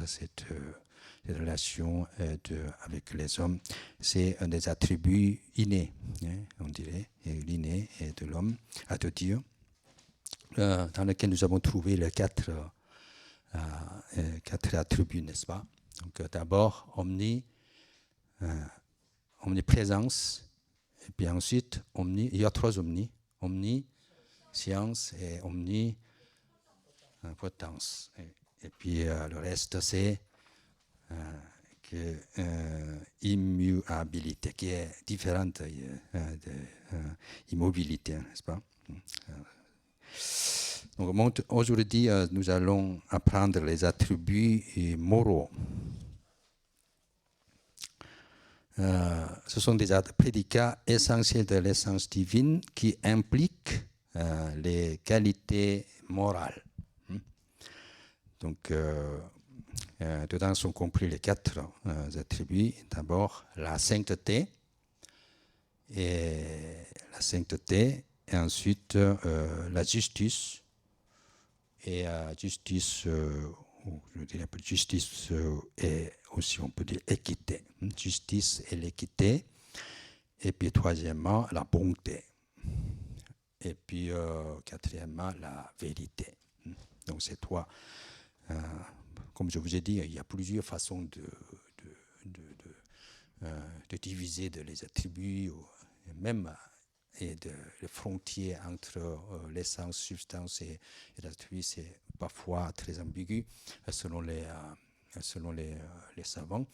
cette relation avec les hommes, c'est un des attributs innés, on dirait, l'inné de l'homme, de Dieu, dans lequel nous avons trouvé les quatre attributs, n'est-ce pas? Donc d'abord, omniprésence, et puis ensuite, il y a trois omnis, omniscience et omnipotence. Et puis le reste, c'est immuabilité, qui est différente de immobilité, n'est-ce pas? Donc aujourd'hui, nous allons apprendre les attributs moraux. Ce sont des prédicats essentiels de l'essence divine qui impliquent les qualités morales. Donc, dedans sont compris les quatre attributs. D'abord, la sainteté, et ensuite la justice, et justice, je dirais justice et aussi on peut dire équité. Justice et l'équité. Et puis troisièmement, la bonté. Et puis quatrièmement, la vérité. Donc ces trois. Comme je vous ai dit, il y a plusieurs façons de diviser les attributs, même et les frontières entre l'essence, substance et l'attribut, c'est parfois très ambigu selon les savants.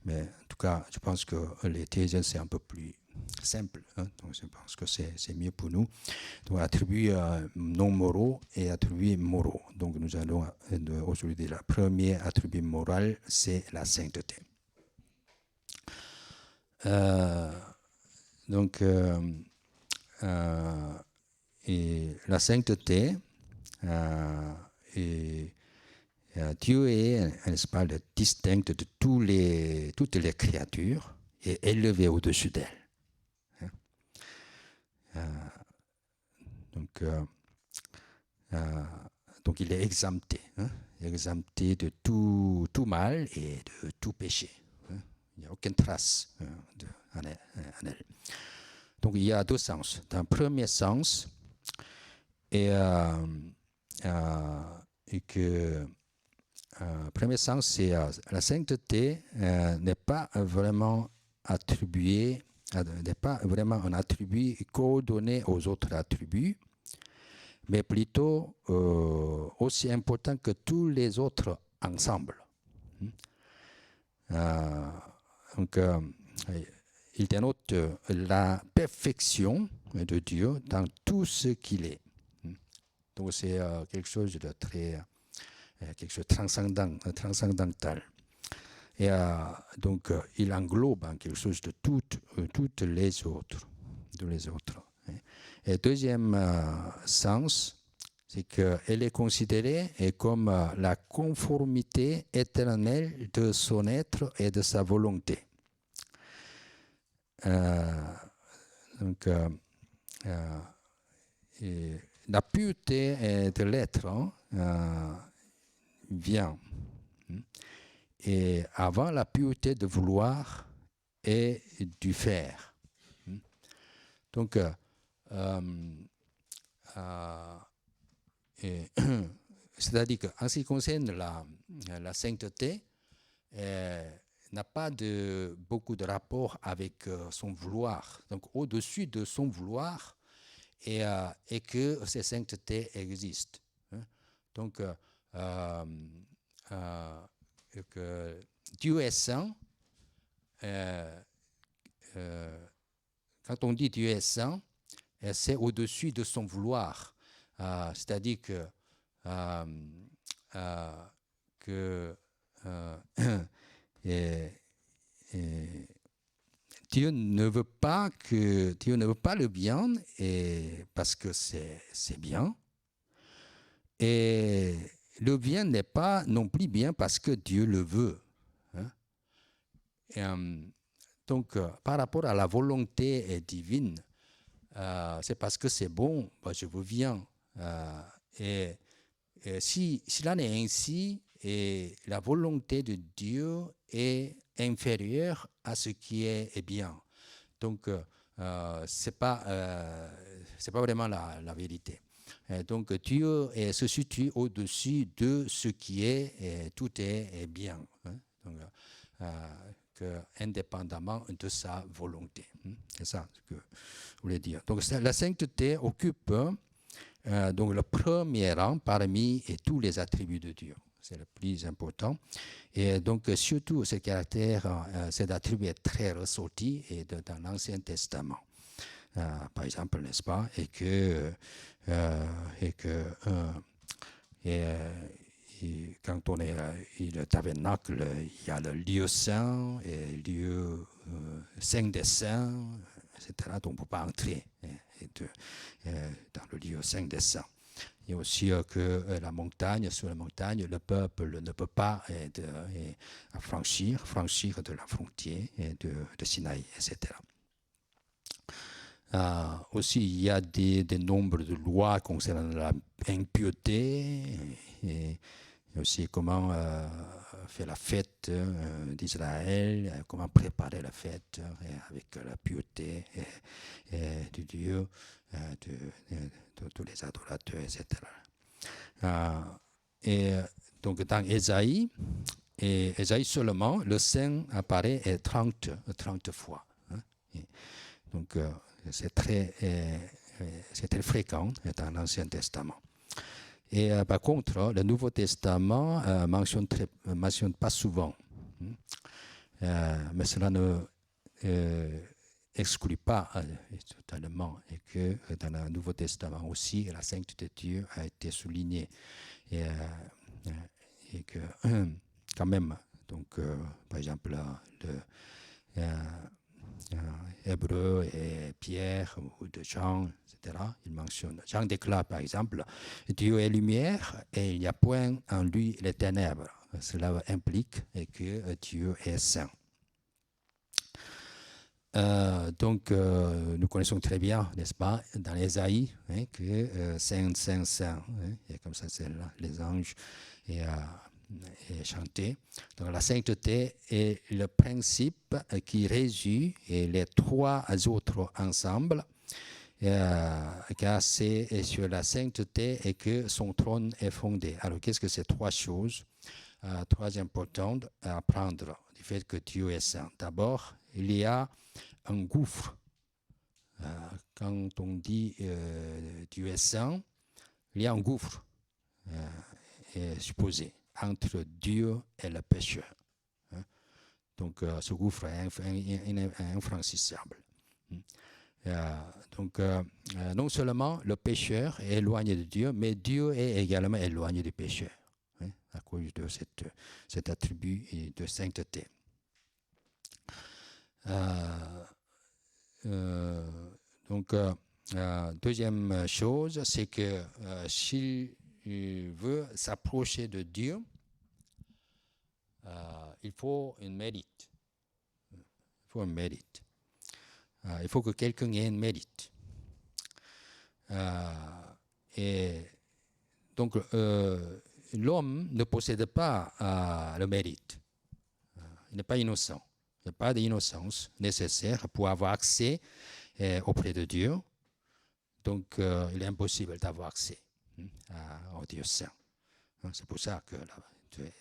Mais en tout cas, je pense que les théologiens, c'est un peu plus simple. Donc je pense que c'est mieux pour nous. Donc attributs non moraux et attributs moraux. Donc nous allons aujourd'hui, le premier attribut moral, c'est la sainteté. Donc et la sainteté, Dieu est, n'est-ce pas, le distinct de toutes les créatures et élevé au-dessus d'elles. Donc il est exempté, exempté de tout mal et de tout péché. Il n'y a aucune trace en elle. Donc il y a deux sens. Dans le premier sens, premier sens, c'est la sainteté n'est pas vraiment attribuée, n'est pas vraiment un attribut coordonné aux autres attributs, mais plutôt aussi important que tous les autres ensemble. Donc, il dénote la perfection de Dieu dans tout ce qu'il est. Donc, c'est quelque chose de très, quelque chose de transcendantal. Et donc, il englobe quelque chose de toutes les autres. Et deuxième sens, c'est qu'elle est considérée comme la conformité éternelle de son être et de sa volonté. Donc, la pureté de l'être vient et avant la pureté de vouloir et du faire. Donc, c'est-à-dire qu'en ce qui concerne la sainteté, n'a pas beaucoup de rapport avec son vouloir. Donc, au-dessus de son vouloir, et que ces saintetés existent. Donc, que Dieu est saint. Quand on dit Dieu est saint, c'est au-dessus de son vouloir. C'est-à-dire que Dieu ne veut pas le bien parce que c'est bien. Et le bien n'est pas non plus bien parce que Dieu le veut. Donc, par rapport à la volonté divine, c'est parce que c'est bon, je veux bien. Et si cela n'est ainsi, et la volonté de Dieu est inférieure à ce qui est bien. Donc, ce n'est pas vraiment la vérité. Donc, Dieu se situe au-dessus de ce qui est, et tout est bien. Hein. Donc, indépendamment de sa volonté. C'est ça ce que je voulais dire. Donc, la sainteté occupe donc le premier rang parmi tous les attributs de Dieu. C'est le plus important. Et donc, surtout, ce caractère, cet attribut est très ressorti dans l'Ancien Testament. Par exemple, n'est-ce pas? Et quand on est le tabernacle, il y a le lieu saint et le lieu saint des saints, etc. Donc, on ne peut pas entrer dans le lieu saint des saints. Il y a aussi que la montagne, sur la montagne, le peuple ne peut pas franchir de la frontière de Sinaï, etc. Aussi, il y a des nombres de lois concernant l'impureté et aussi comment faire la fête d'Israël, comment préparer la fête avec la pureté de Dieu, de tous les adorateurs, etc. Et donc dans Ésaïe seulement, le Saint apparaît 30 fois. Hein. Donc c'est très fréquent dans l'Ancien Testament. Et par contre, le Nouveau Testament mentionne pas souvent. Mais cela ne exclut pas totalement et que dans le Nouveau Testament aussi, la sainteté de Dieu a été soulignée. Et que quand même, donc par exemple, Hébreu et Pierre ou de Jean, etc. Il mentionne. Jean déclare par exemple, Dieu est lumière et il n'y a point en lui les ténèbres. Cela implique que Dieu est saint. Donc, nous connaissons très bien, n'est-ce pas, dans Ésaïe, que Saint, Saint, Saint, et comme ça, c'est là, les anges et chanter. Donc, la sainteté est le principe qui résume les trois autres ensemble, car c'est sur la sainteté et que son trône est fondé. Alors, qu'est-ce que ces trois choses, trois importantes à apprendre du fait que Dieu est saint? D'abord, il y a un gouffre. Quand on dit Dieu est saint, il y a un gouffre supposé entre Dieu et le pécheur. Donc, ce gouffre est infranchissable. Donc, non seulement le pécheur est éloigné de Dieu, mais Dieu est également éloigné du pécheur, à cause de cet attribut de sainteté. Donc, deuxième chose, c'est que s'il veut s'approcher de Dieu, il faut un mérite. Il faut que quelqu'un ait un mérite. Et donc, l'homme ne possède pas le mérite. Il n'est pas innocent. Il n'y a pas d'innocence nécessaire pour avoir accès auprès de Dieu. Donc, il est impossible d'avoir accès au Dieu saint. C'est pour ça que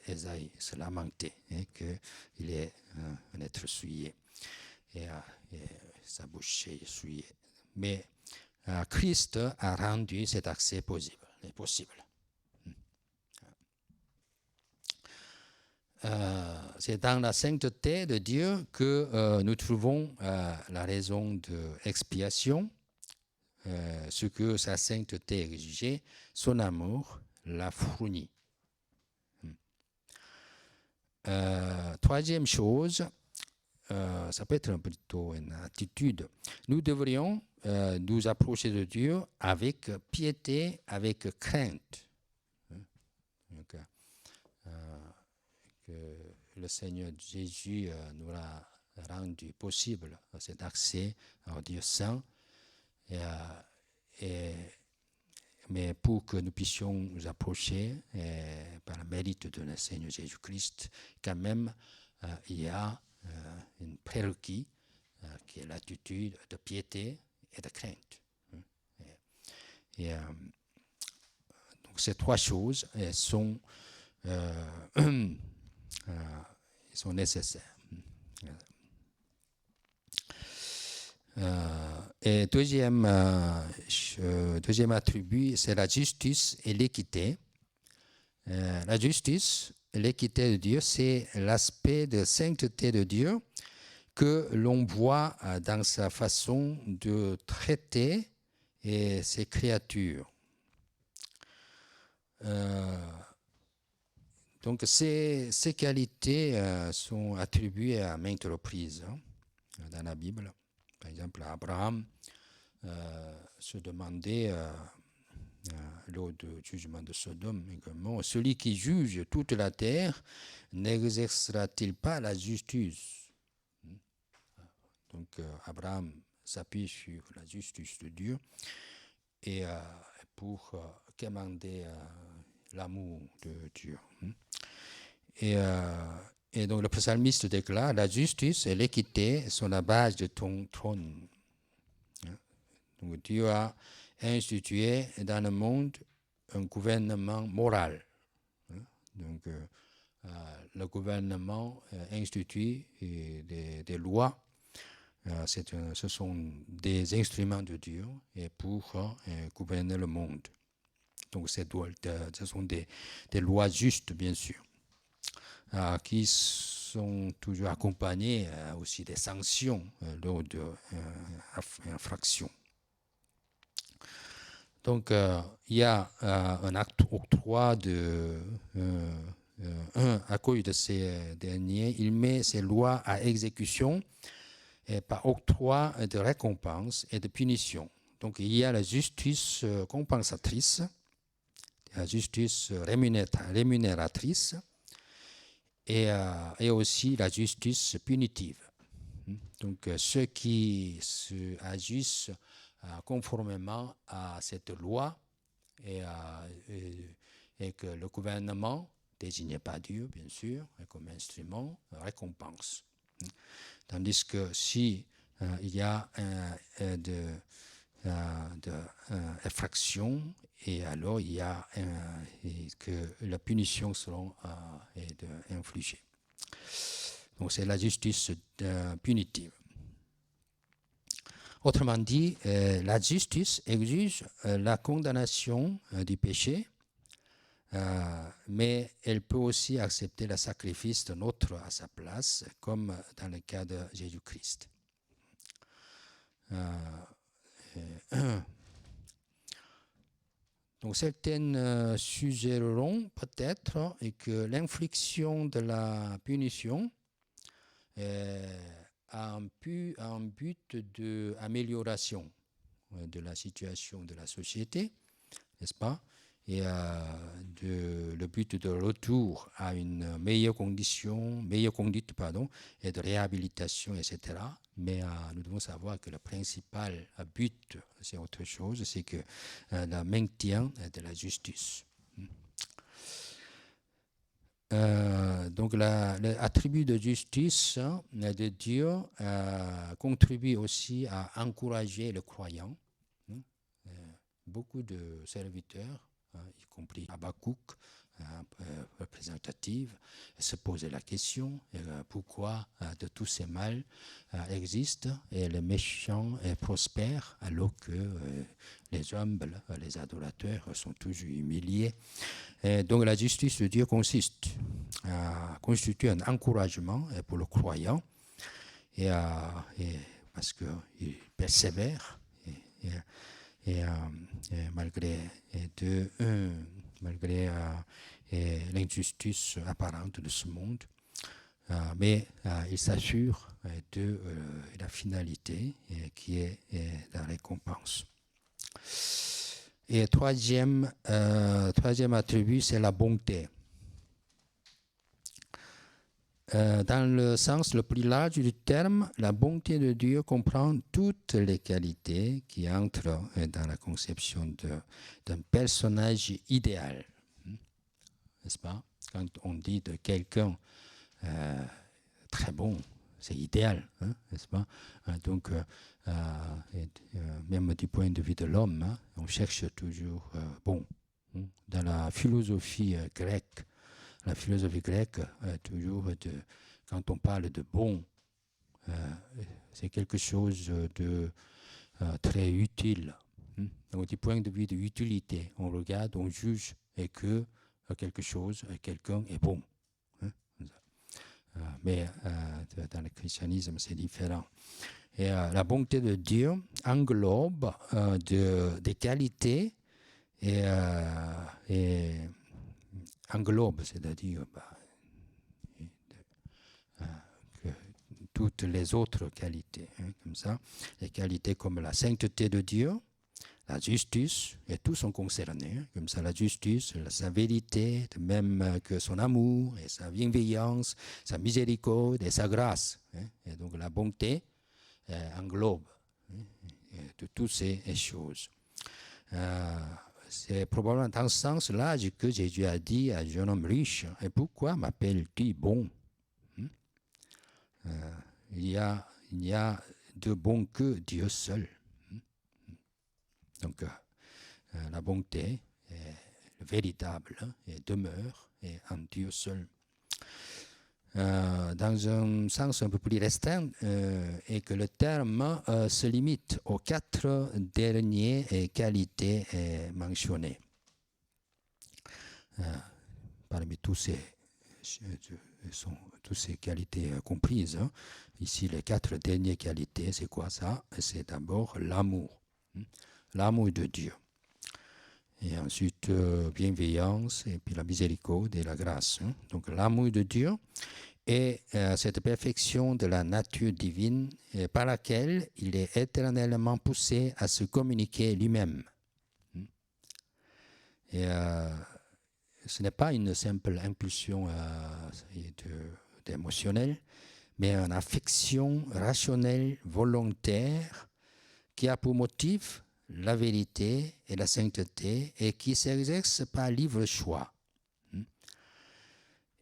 Ésaïe se lamentait qu'il est un être souillé et sa bouche est souillée. Mais Christ a rendu cet accès possible. C'est dans la sainteté de Dieu que nous trouvons la raison de l'expiation, ce que sa sainteté exigeait, son amour l'a fourni. Troisième chose, ça peut être plutôt une attitude. Nous devrions nous approcher de Dieu avec piété, avec crainte. Donc, que le Seigneur Jésus nous a rendu possible cet accès au Dieu saint et mais pour que nous puissions nous approcher par le mérite de notre Seigneur Jésus-Christ, quand même, il y a une prérequis qui est l'attitude de piété et de crainte. Donc ces trois choses sont nécessaires. Et deuxième attribut, c'est la justice et l'équité. La justice et l'équité de Dieu, c'est l'aspect de sainteté de Dieu que l'on voit dans sa façon de traiter ses créatures. Donc ces qualités sont attribuées à maintes reprises dans la Bible. Par exemple, Abraham se demandait lors du jugement de Sodome également, celui qui juge toute la terre n'exercera-t-il pas la justice? Donc Abraham s'appuie sur la justice de Dieu et pour commander l'amour de Dieu. Et donc le psalmiste déclare: la justice et l'équité sont la base de ton trône. Donc Dieu a institué dans le monde un gouvernement moral. Donc le gouvernement institue des lois. Ce sont des instruments de Dieu et pour gouverner le monde. Donc ce sont des lois justes, bien sûr, qui sont toujours accompagnées aussi des sanctions lors d'infractions. Donc il y a un acte octroi à cause de ces derniers. Il met ces lois à exécution et par octroi de récompense et de punition. Donc il y a la justice compensatrice, la justice rémunératrice et aussi la justice punitive. Donc ceux qui agissent conformément à cette loi et que le gouvernement, désigné par Dieu bien sûr, comme instrument, récompense. Tandis que si il y a de infraction, et alors il y a que la punition sera infligée. Donc c'est la justice punitive. Autrement dit, la justice exige la condamnation du péché, mais elle peut aussi accepter le sacrifice d'un autre à sa place, comme dans le cas de Jésus-Christ. Donc certaines suggéreront peut-être que l'infliction de la punition a un but d'amélioration de la situation de la société, n'est-ce pas? Et le but de retour à une meilleure conduite, et de réhabilitation, etc. Mais nous devons savoir que le principal but, c'est autre chose, c'est que le maintien de la justice. Donc l'attribut de justice de Dieu contribue aussi à encourager le croyant. Beaucoup de serviteurs, y compris Habakkuk, représentative, se posaient la question pourquoi de tous ces mal existent et les méchants prospèrent alors que les humbles, les adorateurs sont toujours humiliés. Et donc la justice de Dieu consiste à constituer un encouragement pour le croyant et parce qu'il persévère malgré l'injustice apparente de ce monde, mais il s'assure de la finalité qui est la récompense. Et troisième attribut, c'est la bonté. Dans le sens le plus large du terme, la bonté de Dieu comprend toutes les qualités qui entrent dans la conception d'un personnage idéal. N'est-ce pas? Quand on dit de quelqu'un très bon, c'est idéal, hein, n'est-ce pas? Donc, même du point de vue de l'homme, hein, on cherche toujours bon. Dans la philosophie grecque, toujours, quand on parle de bon, c'est quelque chose de très utile. Donc, du point de vue de l'utilité, on regarde, on juge et que quelque chose, quelqu'un est bon. Mais dans le christianisme, c'est différent. Et la bonté de Dieu englobe des qualités et englobe, c'est-à-dire toutes les autres qualités, hein, comme ça. Les qualités comme la sainteté de Dieu, la justice, et tous sont concernés, hein, comme ça, la justice, sa vérité, de même que son amour, et sa bienveillance, sa miséricorde et sa grâce. Hein, et donc la bonté englobe de toutes ces choses. C'est probablement dans ce sens-là que Jésus a dit à un jeune homme riche, « Et pourquoi m'appelles-tu bon ?» Il n'y a de bon que Dieu seul. Donc, la bonté est véritable et demeure en Dieu seul. Dans un sens un peu plus restreint, et que le terme se limite aux 4 dernières qualités mentionnées. Parmi toutes ces qualités comprises, hein, ici les 4 dernières qualités, c'est quoi ça? C'est d'abord l'amour, l'amour de Dieu. Et ensuite, bienveillance, et puis la miséricorde et la grâce. Hein. Donc, l'amour de Dieu est cette perfection de la nature divine par laquelle il est éternellement poussé à se communiquer lui-même. Et ce n'est pas une simple impulsion émotionnelle, mais une affection rationnelle, volontaire, qui a pour motif la vérité et la sainteté, et qui s'exerce par libre choix.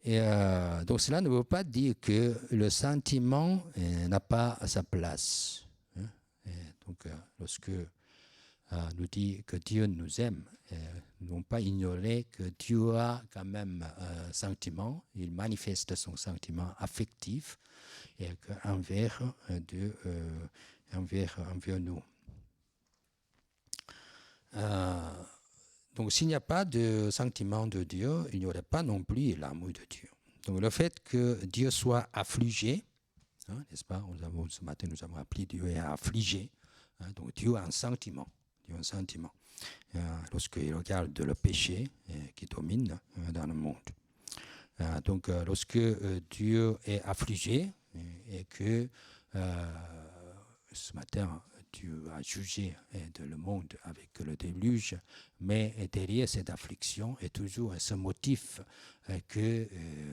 Et donc cela ne veut pas dire que le sentiment n'a pas sa place. Donc lorsque nous dit que Dieu nous aime, nous n'avons pas ignoré que Dieu a quand même un sentiment, il manifeste son sentiment affectif et envers nous. Donc s'il n'y a pas de sentiment de Dieu, il n'y aurait pas non plus l'amour de Dieu. Donc le fait que Dieu soit affligé, hein, n'est-ce pas? Ce matin, nous avons appelé Dieu est affligé. Hein, donc Dieu a un sentiment. Dieu a un sentiment. Lorsqu'il regarde le péché qui domine dans le monde. Donc lorsque Dieu est affligé et que ce matin, Dieu a jugé le monde avec le déluge, mais derrière cette affliction est toujours ce motif que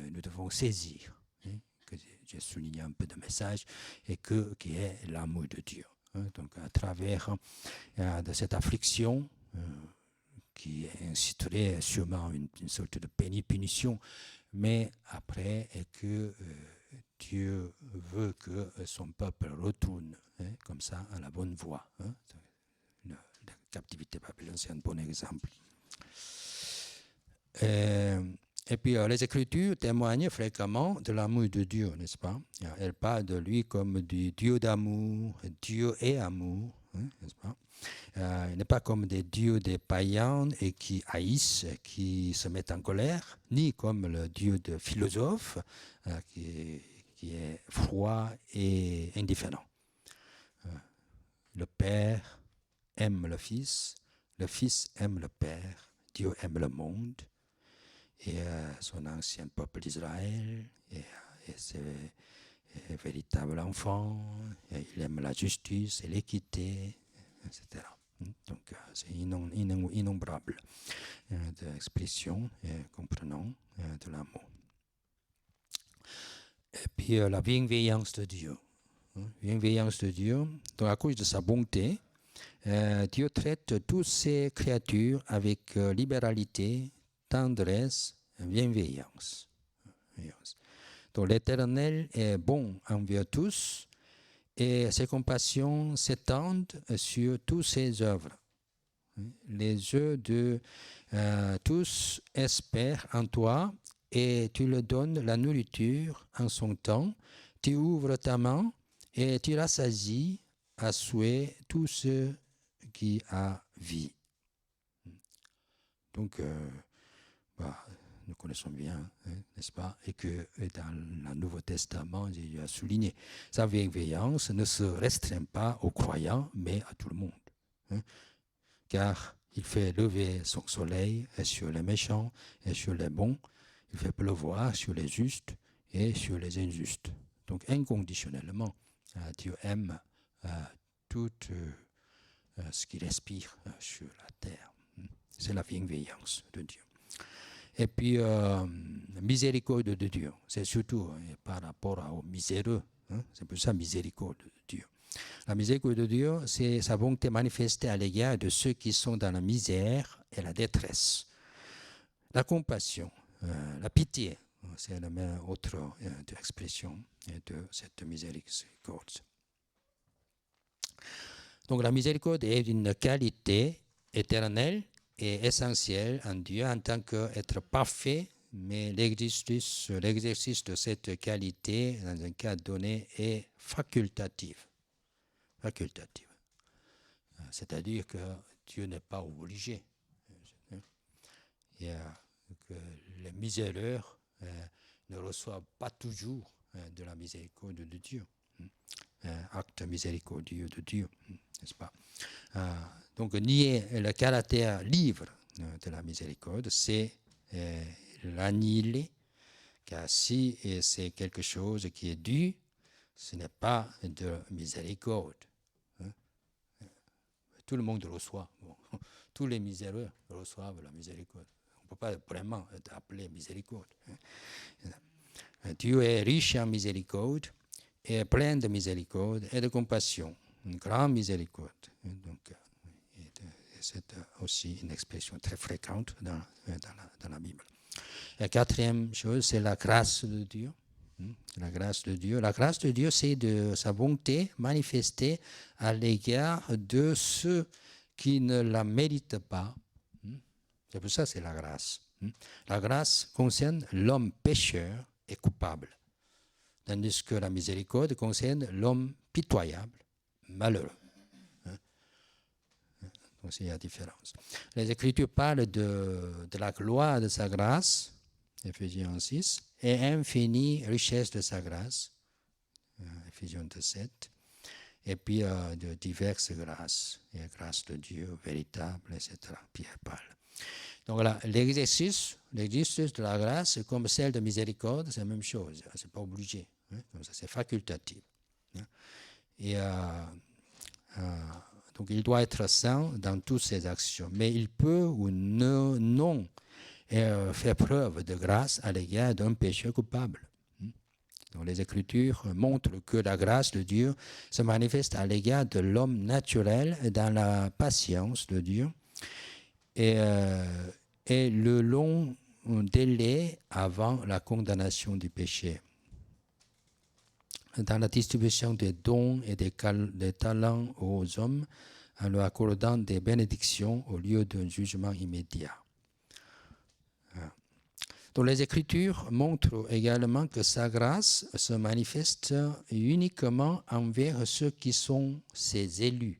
nous devons saisir, hein, que j'ai souligné un peu de message, et qui est l'amour de Dieu. Hein, donc à travers de cette affliction, qui inciterait sûrement une sorte de punition, mais après, et que Dieu veut que son peuple retourne, hein, comme ça, à la bonne voie. Hein. La captivité babylonienne, c'est un bon exemple. Et puis, les Écritures témoignent fréquemment de l'amour de Dieu, n'est-ce pas? Elles parlent de lui comme du Dieu d'amour, Dieu est amour, hein, n'est-ce pas? Il n'est pas comme des dieux des païens et qui haïssent, qui se mettent en colère, ni comme le Dieu de philosophe qui est froid et indifférent. Le Père aime le Fils aime le Père, Dieu aime le monde et son ancien peuple d'Israël et ses véritables enfants, et il aime la justice et l'équité, etc. Donc, c'est innombrable d'expressions comprenant de l'amour. puis la bienveillance de Dieu. Bienveillance de Dieu. Donc à cause de sa bonté, Dieu traite toutes ses créatures avec libéralité, tendresse, bienveillance. Donc l'Éternel est bon envers tous et ses compassions s'étendent sur toutes ses œuvres. Les yeux de tous espèrent en toi et tu leur donnes la nourriture en son temps. Tu ouvres ta main et tu rassasies à souhait tous ceux qui a vie. Donc, nous connaissons bien, n'est-ce pas, et que dans le Nouveau Testament, Jésus a souligné, sa bienveillance ne se restreint pas aux croyants, mais à tout le monde. Car il fait lever son soleil sur les méchants et sur les bons, il fait pleuvoir sur les justes et sur les injustes. Donc, inconditionnellement, Dieu aime tout ce qui respire sur la terre. C'est la bienveillance de Dieu. Et puis, la miséricorde de Dieu, c'est surtout par rapport aux miséreux. C'est pour ça miséricorde de Dieu. La miséricorde de Dieu, c'est sa bonté manifestée à l'égard de ceux qui sont dans la misère et la détresse. La compassion, la pitié, c'est la même autre expression de cette miséricorde. Donc la miséricorde est une qualité éternelle et essentielle en Dieu en tant qu'être parfait, mais l'exercice de cette qualité dans un cas donné est facultatif. C'est-à-dire que Dieu n'est pas obligé. Et que les miséreux ne reçoivent pas toujours de la miséricorde de Dieu. Acte miséricordieux de Dieu, n'est-ce pas? Donc nier le caractère libre de la miséricorde, c'est l'annihiler, car si c'est quelque chose qui est dû, ce n'est pas de miséricorde. Tout le monde reçoit. Bon. Tous les miséreux reçoivent la miséricorde. On ne peut pas vraiment appeler miséricorde. Dieu est riche en miséricorde et plein de miséricorde et de compassion. Une grande miséricorde. Donc, c'est aussi une expression très fréquente dans la Bible. La quatrième chose, c'est la grâce de Dieu. La grâce de Dieu. La grâce de Dieu, c'est de sa bonté manifestée à l'égard de ceux qui ne la méritent pas. C'est pour ça que c'est la grâce. La grâce concerne l'homme pécheur et coupable, tandis que la miséricorde concerne l'homme pitoyable, malheureux. Donc il y a différence. Les Écritures parlent de la gloire de sa grâce, Éphésiens 6, et infinie richesse de sa grâce, Éphésiens 2,7, et puis de diverses grâces, et la grâce de Dieu véritable, etc. Pierre parle. Donc là, l'exercice de la grâce, comme celle de miséricorde, c'est la même chose. C'est pas obligé. Comme ça, c'est facultatif. Et donc, il doit être saint dans toutes ses actions. Mais il peut ou non faire preuve de grâce à l'égard d'un péché coupable. Donc, les Écritures montrent que la grâce de Dieu se manifeste à l'égard de l'homme naturel dans la patience de Dieu et le long délai avant la condamnation du péché. Dans la distribution des dons et des talents aux hommes, en leur accordant des bénédictions au lieu d'un jugement immédiat. Donc les Écritures montrent également que sa grâce se manifeste uniquement envers ceux qui sont ses élus.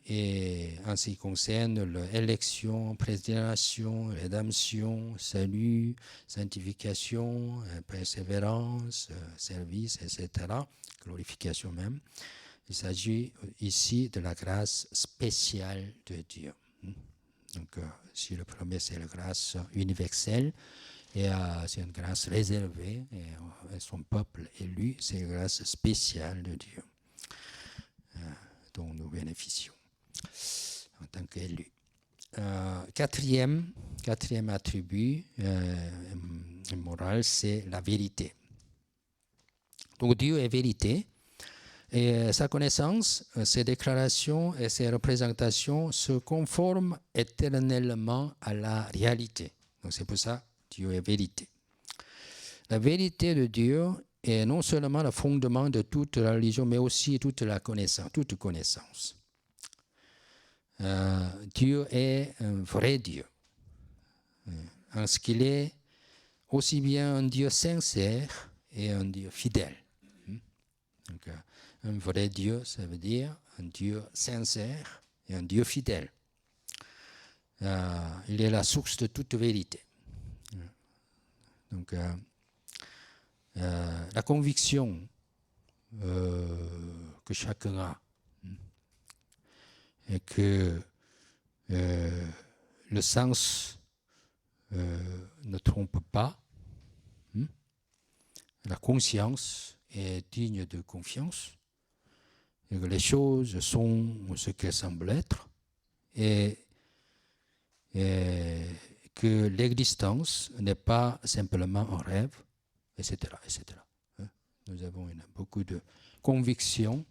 Et en ce qui concerne l'élection, prédestination, rédemption, salut, sanctification, persévérance, service, etc., glorification même, il s'agit ici de la grâce spéciale de Dieu. Donc, si le premier, c'est la grâce universelle, et c'est une grâce réservée, et son peuple élu, c'est la grâce spéciale de Dieu, dont nous bénéficions en tant qu'élus. quatrième attribut moral, c'est la vérité. Donc Dieu est vérité. Et sa connaissance, ses déclarations et ses représentations se conforment éternellement à la réalité. Donc c'est pour ça que Dieu est vérité. La vérité de Dieu est non seulement le fondement de toute la religion, mais aussi toute la connaissance, toute connaissance. Dieu est un vrai Dieu, en ce qu'il est aussi bien un Dieu sincère et un Dieu fidèle. Donc, un vrai Dieu, ça veut dire un Dieu sincère et un Dieu fidèle. Il est la source de toute vérité. Donc, la conviction que chacun a est que le sens ne trompe pas. La conscience est digne de confiance. Et que les choses sont ce qu'elles semblent être et que l'existence n'est pas simplement un rêve, etc. etc. Nous avons beaucoup de convictions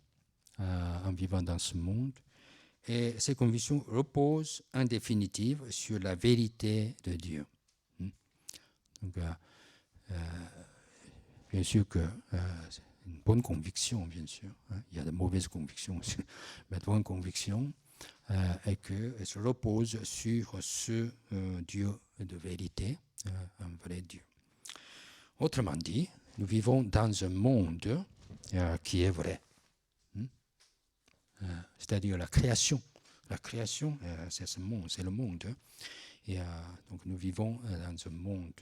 en vivant dans ce monde et ces convictions reposent en définitive sur la vérité de Dieu. Donc, bien sûr que c'est une bonne conviction, bien sûr. Il y a de mauvaises convictions aussi. Mais la bonne conviction est qu'elle se repose sur ce Dieu de vérité, un vrai Dieu. Autrement dit, nous vivons dans un monde qui est vrai. C'est-à-dire la création. La création, c'est ce monde, c'est le monde. Et donc nous vivons dans un monde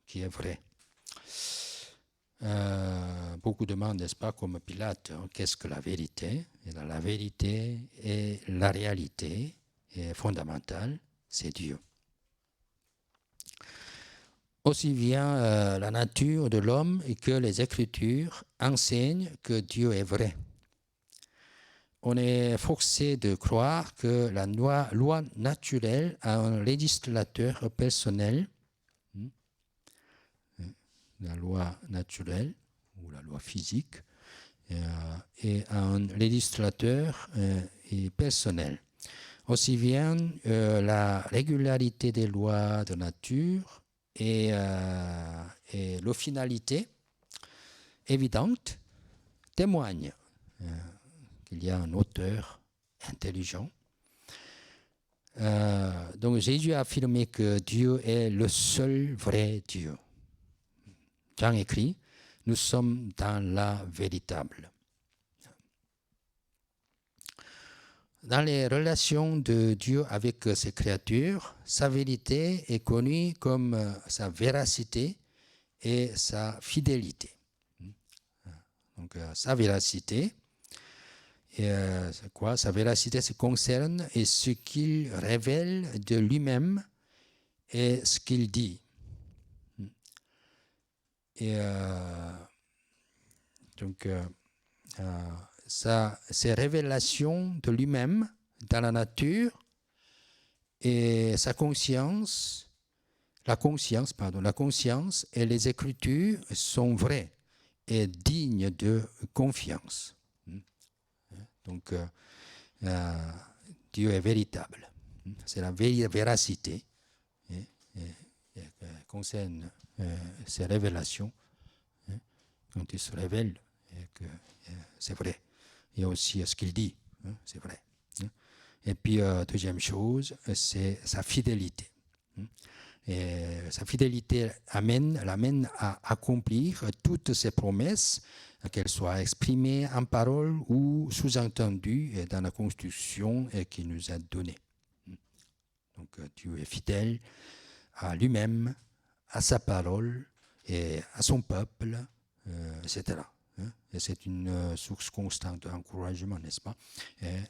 qui est vrai. Beaucoup demandent, n'est-ce pas, comme Pilate, qu'est-ce que la vérité? Et la vérité et la réalité est fondamentale, c'est Dieu. Aussi bien la nature de l'homme que les Écritures enseignent que Dieu est vrai. On est forcé de croire que la loi naturelle a un législateur personnel. La loi naturelle ou la loi physique et un législateur et personnel. Aussi bien la régularité des lois de nature et leur finalité évidente témoignent qu'il y a un auteur intelligent. Donc Jésus a affirmé que Dieu est le seul vrai Dieu. Jean écrit, nous sommes dans la véritable. Dans les relations de Dieu avec ses créatures, sa vérité est connue comme sa véracité et sa fidélité. Donc sa véracité, c'est quoi? Sa véracité se concerne et ce qu'il révèle de lui-même et ce qu'il dit. Et donc, ces révélations de lui-même dans la nature et sa conscience, la conscience et les Écritures sont vraies et dignes de confiance. Donc, Dieu est véritable. C'est la véracité qui concerne ces révélations. Quand il se révèle, que c'est vrai. Il y a aussi ce qu'il dit, c'est vrai. Et puis, deuxième chose, c'est sa fidélité. Et sa fidélité l'amène à accomplir toutes ses promesses, qu'elles soient exprimées en parole ou sous-entendues dans la construction qu'il nous a donnée. Donc, Dieu est fidèle à lui-même, à sa parole et à son peuple, etc. Et c'est une source constante d'encouragement, n'est-ce pas, et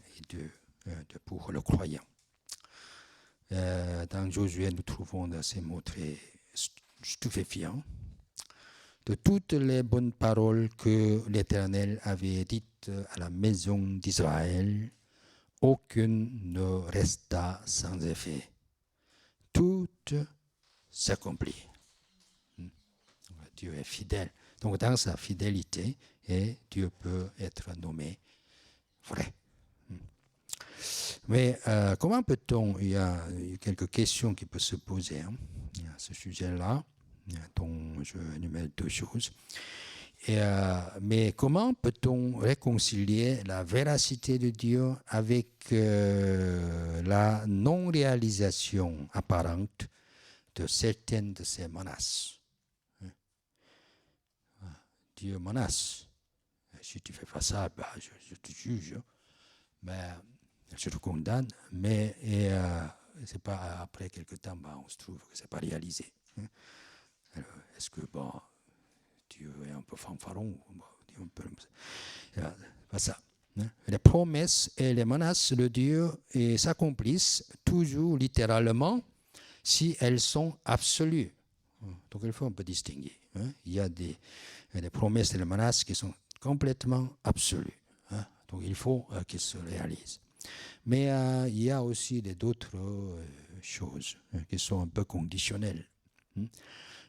pour le croyant. Dans Josué, nous trouvons ces mots très stupéfiants. De toutes les bonnes paroles que l'Éternel avait dites à la maison d'Israël, aucune ne resta sans effet. Tout s'accomplit. Dieu est fidèle. Donc dans sa fidélité, Dieu peut être nommé vrai. Mais comment peut-on, il y a quelques questions qui peuvent se poser à ce sujet-là, dont je énumère deux choses. Mais comment peut-on réconcilier la véracité de Dieu avec la non-réalisation apparente de certaines de ces menaces? Dieu menace. Si tu fais pas ça, bah, je te juge, mais je te condamne. Mais c'est pas après quelque temps, bah, on se trouve que c'est pas réalisé. Alors, est-ce que bon, Dieu est un peu fanfaron? Pas ça. Les promesses et les menaces de Dieu s'accomplissent toujours littéralement si elles sont absolues. Donc il faut un peu distinguer. Il y a des promesses et des menaces qui sont complètement absolues. Donc il faut qu'elles se réalisent. Mais il y a aussi d'autres choses qui sont un peu conditionnelles.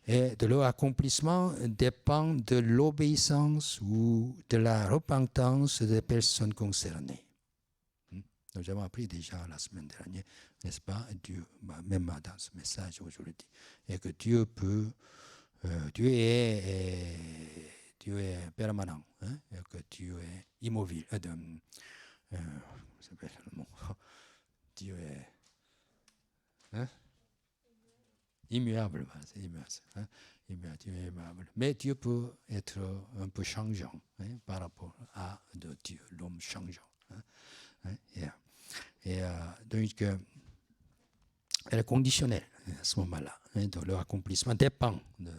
Et de leur accomplissement dépend de l'obéissance ou de la repentance des personnes concernées. Nous avons appris déjà la semaine dernière, n'est-ce pas, Dieu, même dans ce message aujourd'hui, et que Dieu peut, Dieu est permanent, et que Dieu est immobile. S'appelle le mot. Dieu est immuable, c'est immuable, Dieu est immuable. Mais Dieu peut être un peu changeant par rapport à Dieu, l'homme changeant. Donc, elle est conditionnelle à ce moment-là. Donc, leur accomplissement dépend de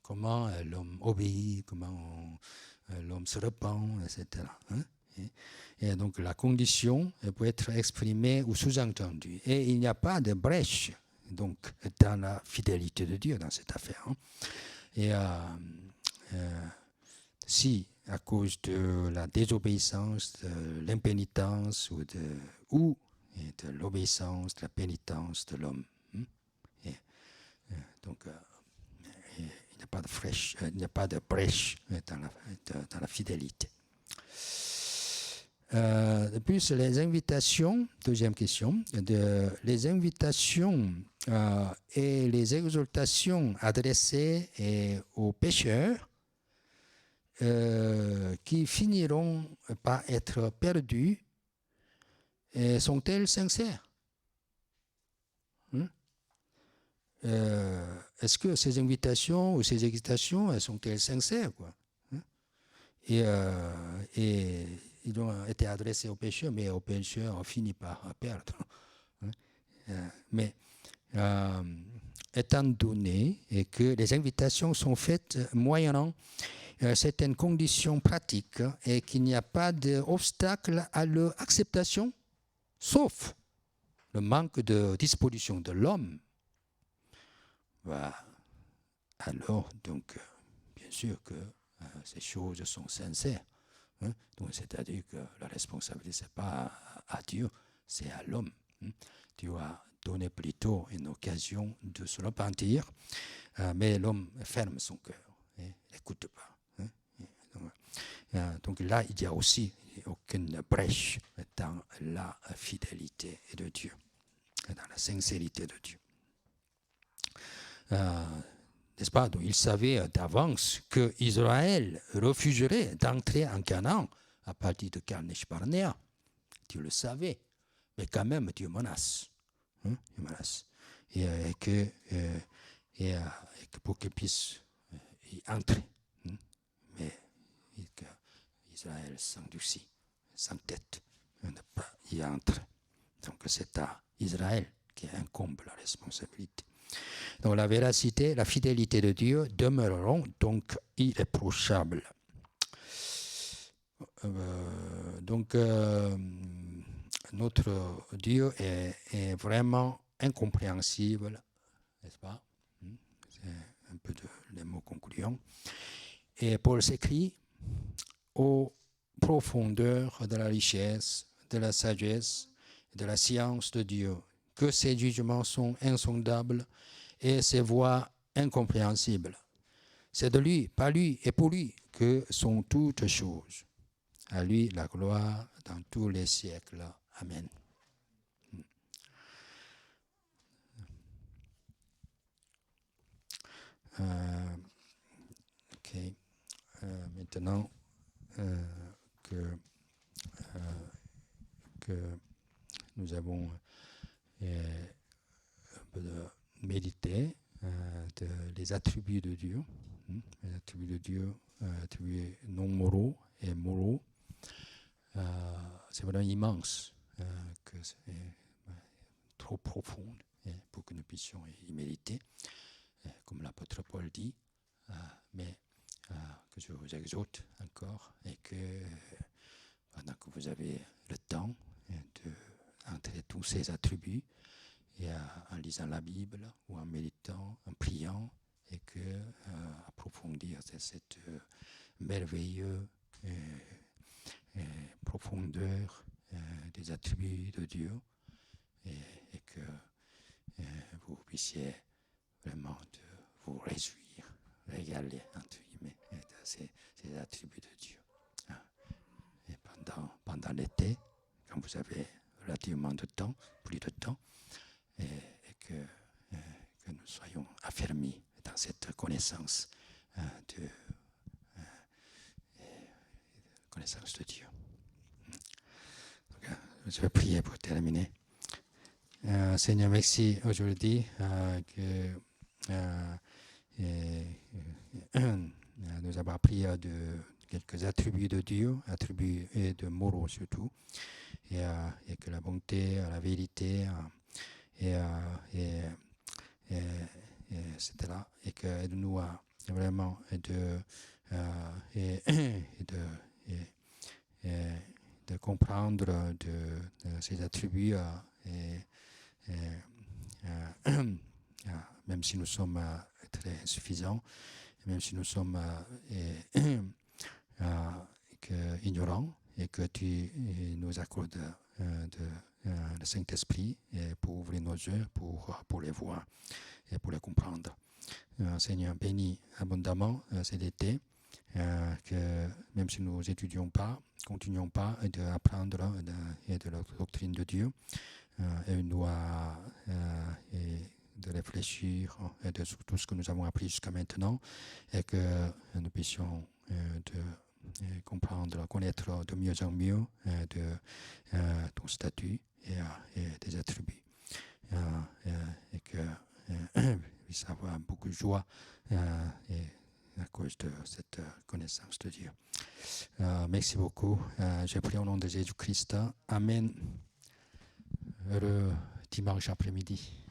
comment l'homme obéit, comment l'homme se repent, etc. Et donc, la condition peut être exprimée ou sous-entendue. Et il n'y a pas de brèche donc, dans la fidélité de Dieu dans cette affaire. Et si, à cause de la désobéissance, de l'impénitence ou de l'obéissance, de la pénitence de l'homme. Donc, il n'y a pas de brèche, dans la fidélité. De plus, les invitations, deuxième question, les invitations et les exhortations adressées aux pécheurs qui finiront par être perdus sont-elles sincères? Est-ce que ces invitations ou ces exhortations sont-elles sincères, quoi? Et ils ont été adressés aux pécheurs, mais aux pécheurs ont fini par perdre. Mais étant donné que les invitations sont faites moyennant certaines conditions pratiques et qu'il n'y a pas d'obstacle à leur acceptation, sauf le manque de disposition de l'homme, alors, donc, bien sûr que ces choses sont sincères. Donc, c'est-à-dire que la responsabilité, ce n'est pas à Dieu, c'est à l'homme. Dieu a donné plutôt une occasion de se repentir, mais l'homme ferme son cœur, n'écoute pas. Donc là, il n'y a aussi aucune brèche dans la fidélité de Dieu, dans la sincérité de Dieu. N'est-ce pas? Donc, il savait d'avance qu'Israël refuserait d'entrer en Canaan à partir de Kadesh Barnea. Dieu le savait, mais quand même Dieu menace. Il menace. Et que pour qu'ils puissent y entrer. Mais qu'Israël s'endurcit, s'entête, ne pas y entrer. Donc c'est à Israël qui incombe la responsabilité. Donc la véracité, la fidélité de Dieu demeureront donc irréprochables. Notre Dieu est vraiment incompréhensible, n'est-ce pas? C'est un peu les mots concluants. Et Paul s'écrit aux profondeurs de la richesse, de la sagesse de la science de Dieu, que ses jugements sont insondables et ses voies incompréhensibles. C'est de lui, par lui et pour lui que sont toutes choses. À lui la gloire dans tous les siècles. Amen. Ok. Maintenant que nous avons un peu de méditer les attributs de Dieu, les attributs de Dieu, attributs non moraux et moraux. C'est vraiment immense, que c'est trop profond pour que nous puissions y méditer, comme l'apôtre Paul dit, mais que je vous exhorte encore et que pendant que vous avez le temps d'entrer tous ces attributs, et en lisant la Bible ou en méditant, en priant, et que approfondir cette merveilleuse profondeur des attributs de Dieu, et que vous puissiez vraiment vous réjouir, régaler entre guillemets de ces attributs de Dieu. Et pendant l'été, quand vous avez relativement de temps, plus de temps, et que nous soyons affermis dans cette connaissance de Dieu. Donc, je vais prier pour terminer. Seigneur, merci aujourd'hui que nous avons appris de quelques attributs de Dieu, attributs et de moraux surtout, et que la bonté, la vérité, etc. Et que aide-nous à vraiment de comprendre de ces attributs, même si nous sommes très insuffisants, même si nous sommes ignorants, et que tu nous accordes le Saint-Esprit pour ouvrir nos yeux, pour les voir et pour les comprendre. Seigneur, bénis abondamment cet été, que même si nous n'étudions pas, continuons pas d'apprendre de la doctrine de Dieu, et nous de réfléchir de tout ce que nous avons appris jusqu'à maintenant, et que nous puissions comprendre, connaître de mieux en mieux ton statut et tes attributs, et que puisse avoir beaucoup de joie à cause de cette connaissance de Dieu. Merci beaucoup. Je prie au nom de Jésus-Christ. Amen. Heureux dimanche après-midi.